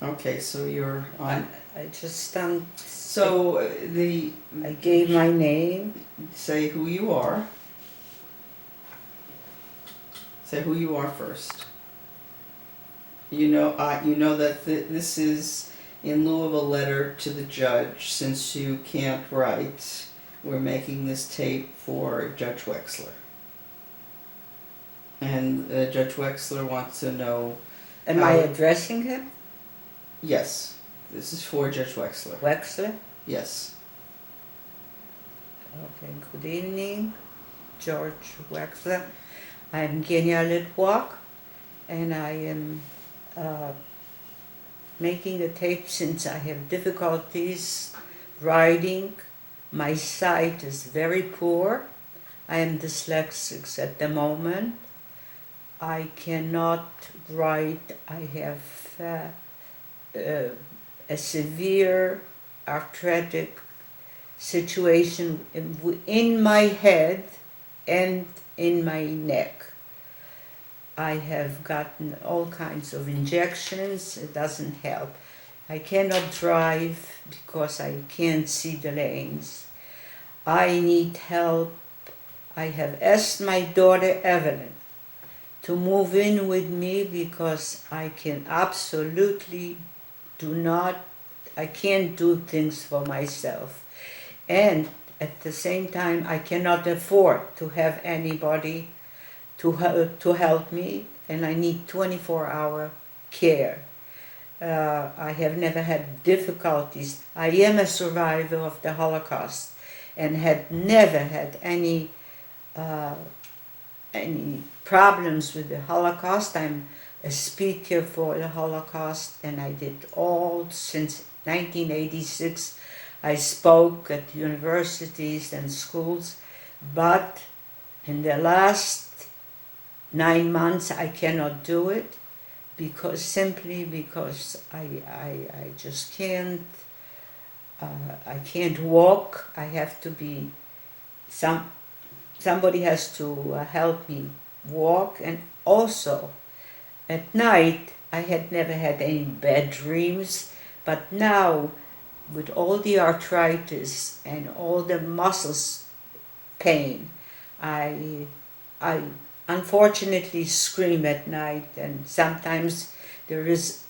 Okay, so you're on. I just So I gave my name. say who you are. Say who you are first. You know that this is in lieu of a letter to the judge. Since you can't write, we're making this tape for Judge Wexler. And Judge Wexler wants to know. Am I addressing him? Yes, this is for Judge Wexler. Wexler? Yes. Okay, good evening, George Wexler. I'm Genia Litwok, and I am making a tape since I have difficulties writing. My sight is very poor. I am dyslexic at the moment. I cannot write. I have a severe arthritic situation in my head and in my neck. I have gotten all kinds of injections. It doesn't help. I cannot drive because I can't see the lanes. I need help. I have asked my daughter Evelyn to move in with me because I can absolutely I can't do things for myself. And at the same time, I cannot afford to have anybody to help me, and I need 24-hour care. I have never had difficulties. I am a survivor of the Holocaust and had never had any problems with the Holocaust. I'm a speaker for the Holocaust, and I did all since 1986. I spoke at universities and schools, but in the last 9 months I cannot do it simply because I just can't. I can't walk. I have to be somebody has to help me walk, and also at night I had never had any bad dreams, but now with all the arthritis and all the muscles pain, I unfortunately scream at night, and sometimes there is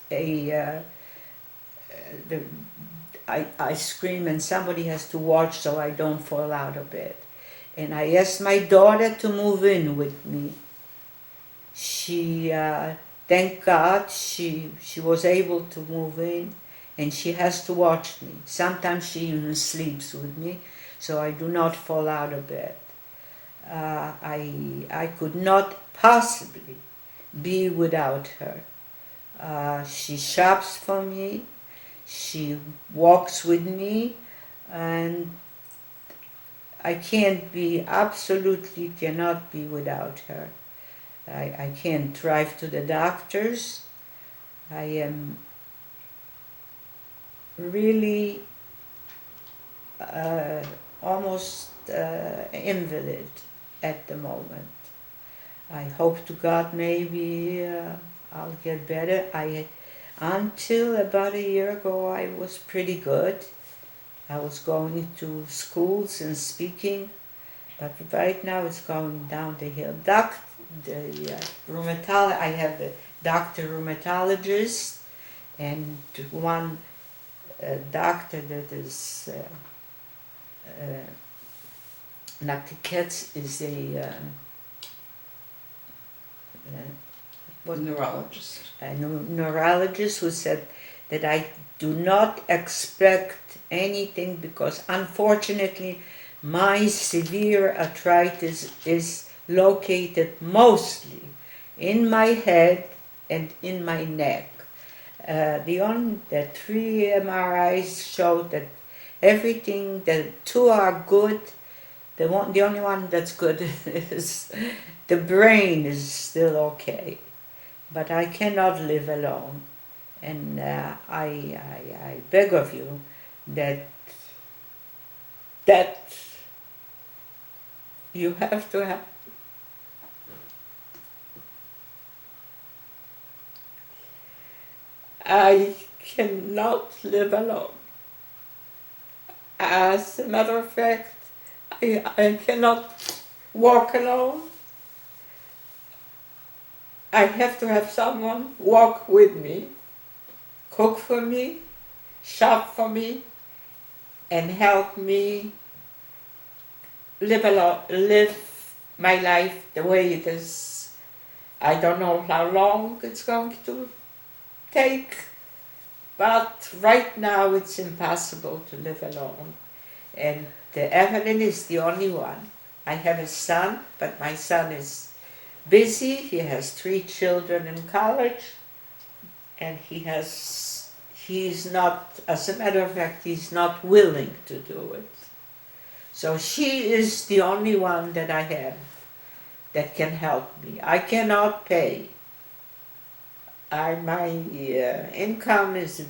I scream and somebody has to watch so I don't fall out of bed. And I asked my daughter to move in with me. She, thank God, she was able to move in, and she has to watch me. Sometimes she even sleeps with me, so I do not fall out of bed. I could not possibly be without her. She shops for me, she walks with me, and I absolutely cannot be without her. I can't drive to the doctors. I am really almost invalid at the moment. I hope to God maybe I'll get better. Until about a year ago I was pretty good. I was going to schools and speaking, but right now it's going down the hill. I have a doctor rheumatologist and one doctor that is Dr. Katz is a Neurologist. A neurologist who said that I do not expect anything because unfortunately my severe arthritis is located mostly in my head and in my neck. The 3 MRIs showed that the 2 are good. The only one that's good is the brain is still okay, but I cannot live alone, and I beg of you that you have to have. I cannot live alone. As a matter of fact, I cannot walk alone. I have to have someone walk with me, cook for me, shop for me, and help me live my life the way it is. I don't know how long it's going to take, but right now it's impossible to live alone. And the Evelyn is the only one. I have a son, but my son is busy. He has 3 children in college, and he's not, as a matter of fact, he's not willing to do it. So she is the only one that I have that can help me. I cannot pay. My income is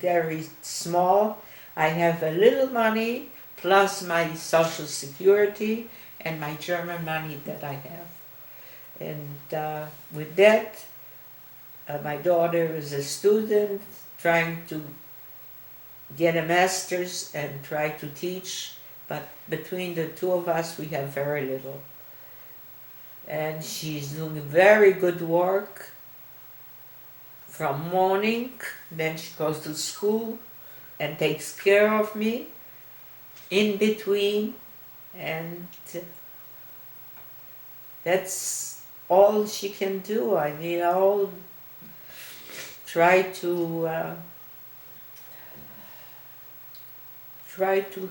very small. I have a little money plus my Social Security and my German money that I have. And with that, my daughter is a student trying to get a master's and try to teach, but between the 2 of us we have very little. And she's doing very good work from morning, then she goes to school and takes care of me in between, and that's all she can do. I mean, I'll try to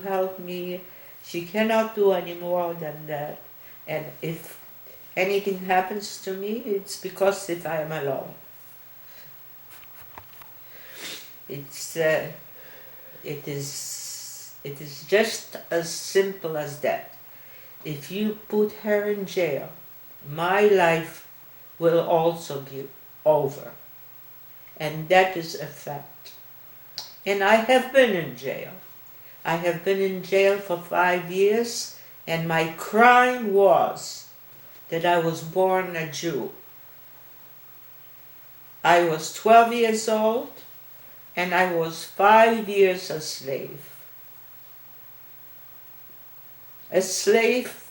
help me. She cannot do any more than that. And if anything happens to me, it's because if I am alone. It is just as simple as that. If you put her in jail, my life will also be over. And that is a fact. And I have been in jail. I have been in jail for 5 years, and my crime was that I was born a Jew. I was 12 years old, and I was 5 years a slave. A slave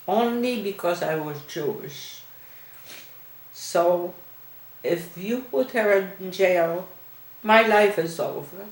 only because I was Jewish. So if you put her in jail, my life is over.